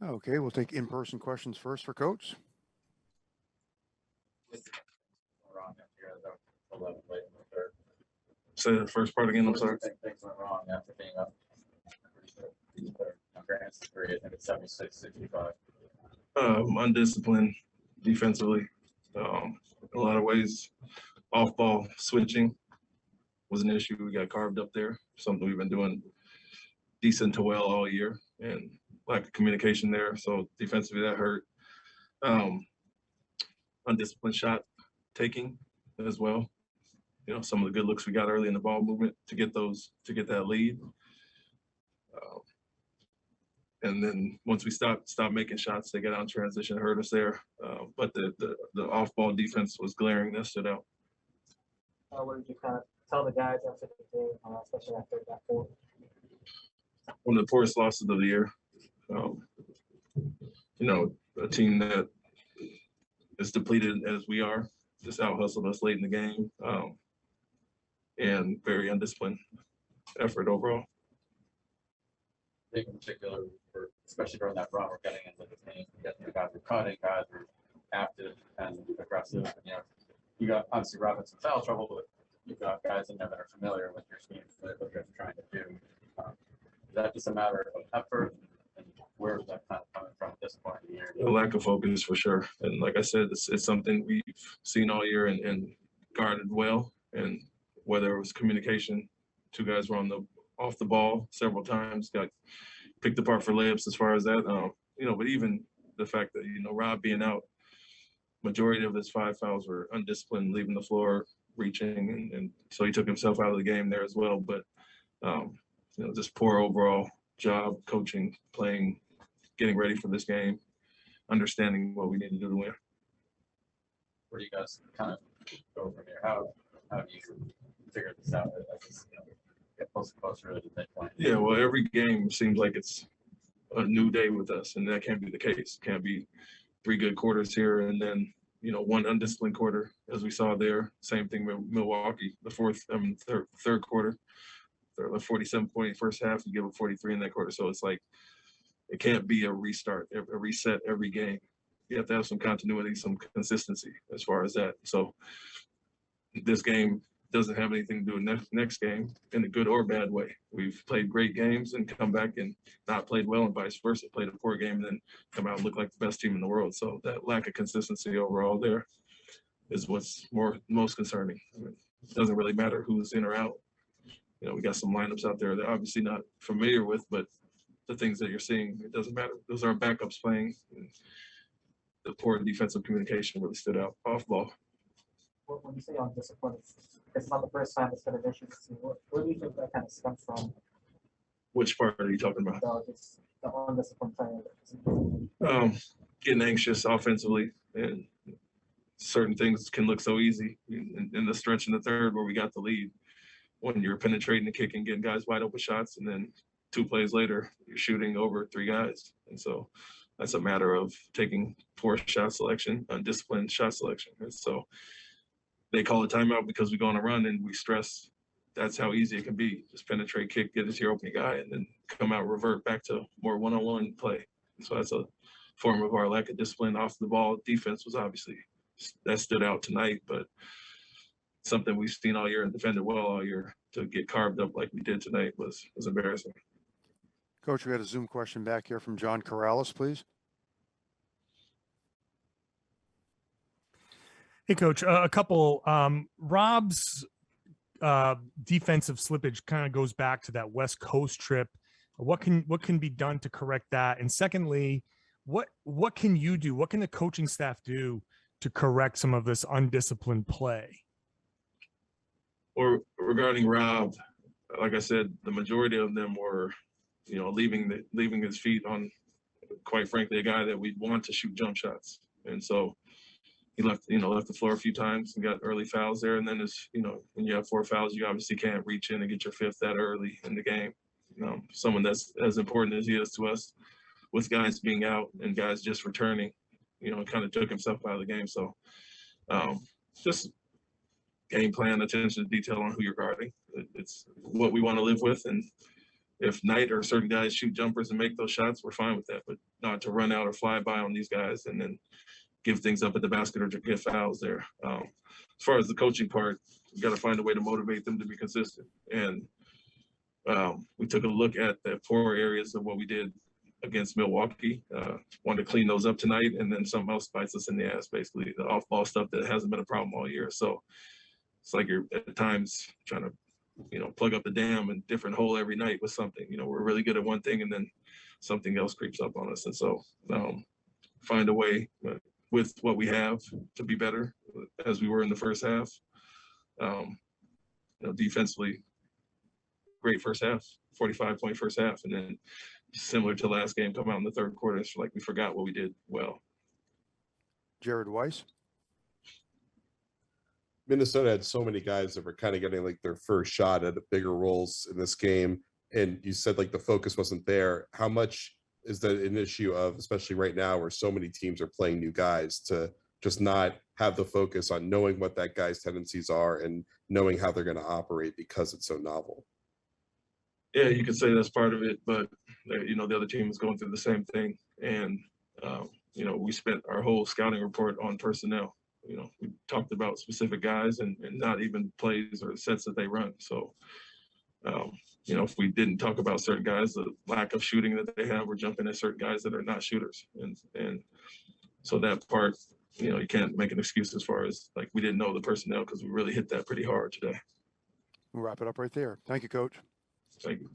Okay, we'll take in-person questions first for Coach. Wrong after the 11 late in the third. Say the first part again, I'm sorry. Things went wrong after being up. Granted, three, I think it's 76-65. Undisciplined defensively. A lot of ways, off-ball switching was an issue. We got carved up there, something we've been doing decent to well all year, and lack of communication there. So defensively, that hurt. Undisciplined shot taking as well. You know, some of the good looks we got early in the ball movement to get that lead. And then once we stopped making shots, they got out in transition, hurt us there. But the off-ball defense was glaring. That stood out. What did you kind of tell the guys after the game, especially after that fourth? One of the poorest losses of the year. You know, a team that is depleted as we are, just out-hustled us late in the game, and very undisciplined effort overall. I think in particular, especially during that run, we're getting into the game. The guys were cutting, guys were active and aggressive. And, you know, you got obviously Robinson foul trouble, but you've got guys in there that are familiar with your scheme, what you're trying to do. Is that just a matter of effort? And where is that kind of coming from at this point in the year? A lack of focus for sure. And like I said, it's something we've seen all year and guarded well. And whether it was communication, two guys were off the ball several times, got picked apart for layups as far as that. You know, but even the fact that, you know, Rob being out, majority of his 5 fouls were undisciplined, leaving the floor, reaching, and so he took himself out of the game there as well. But, you know, just poor overall job, coaching, playing, getting ready for this game, understanding what we need to do to win. Where do you guys kind of go from here? How do you figure this out as you know, get closer and closer to the midpoint? Yeah, well, every game seems like it's a new day with us, and that can't be the case. It can't be 3 good quarters here and then, you know, 1 undisciplined quarter, as we saw there. Same thing with Milwaukee, the third quarter. They're like 47-point first half, you give them 43 in that quarter. So it's like it can't be a restart, a reset every game. You have to have some continuity, some consistency as far as that. So this game doesn't have anything to do with next game in a good or bad way. We've played great games and come back and not played well, and vice versa. Played a poor game and then come out and look like the best team in the world. So that lack of consistency overall there is what's most concerning. I mean, it doesn't really matter who's in or out. You know, we got some lineups out there that obviously not familiar with, but the things that you're seeing, it doesn't matter. Those are backups playing. The poor defensive communication really stood out off ball. When you say undisciplined, it's not the first time it's been an issue. Where do you think that kind of stems from? Which part are you talking about? The undisciplined player. Getting anxious offensively, and certain things can look so easy in the stretch in the third where we got the lead. When you're penetrating the kick and getting guys wide open shots, and then 2 plays later, you're shooting over 3 guys. And so that's a matter of taking poor shot selection, undisciplined shot selection. And so they call a timeout because we go on a run and we stress that's how easy it can be. Just penetrate, kick, get it to your opening guy, and then come out, revert back to more one-on-one play. So that's a form of our lack of discipline. Off the ball defense was obviously, that stood out tonight, but something we've seen all year and defended well all year. To get carved up like we did tonight was embarrassing. Coach, we got a Zoom question back here from John Corrales, please. Hey, Coach, a couple. Rob's defensive slippage kind of goes back to that West Coast trip. What can be done to correct that? And secondly, what can you do? What can the coaching staff do to correct some of this undisciplined play? Or regarding Rob, like I said, the majority of them were, you know, leaving his feet on, quite frankly, a guy that we'd want to shoot jump shots. And so he left the floor a few times and got early fouls there. And then when you have 4 fouls, you obviously can't reach in and get your 5th that early in the game. Someone that's as important as he is to us, with guys being out and guys just returning, kind of took himself out of the game. So just game plan, attention to detail on who you're guarding. It's what we want to live with, and if Knight or certain guys shoot jumpers and make those shots, we're fine with that, but not to run out or fly by on these guys and then give things up at the basket or to get fouls there. As far as the coaching part, we got to find a way to motivate them to be consistent. And we took a look at the poor areas of what we did against Milwaukee. Wanted to clean those up tonight, and then something else bites us in the ass, basically the off-ball stuff that hasn't been a problem all year. So it's like you're at times trying to, plug up the dam and different hole every night with something. We're really good at one thing, and then something else creeps up on us. And so find a way with what we have to be better as we were in the first half. Defensively, great first half, 45-point first half, and then similar to last game, come out in the third quarter, it's like we forgot what we did well. Jared Weiss. Minnesota had so many guys that were kind of getting like their first shot at bigger roles in this game. And you said like the focus wasn't there. How much is that an issue of, especially right now where so many teams are playing new guys, to just not have the focus on knowing what that guy's tendencies are and knowing how they're going to operate because it's so novel? Yeah, you could say that's part of it, but the other team is going through the same thing. And, we spent our whole scouting report on personnel. We talked about specific guys and not even plays or sets that they run. So, if we didn't talk about certain guys, the lack of shooting that they have, we're jumping at certain guys that are not shooters. And so that part, you can't make an excuse as far as like we didn't know the personnel, because we really hit that pretty hard today. We'll wrap it up right there. Thank you, Coach. Thank you.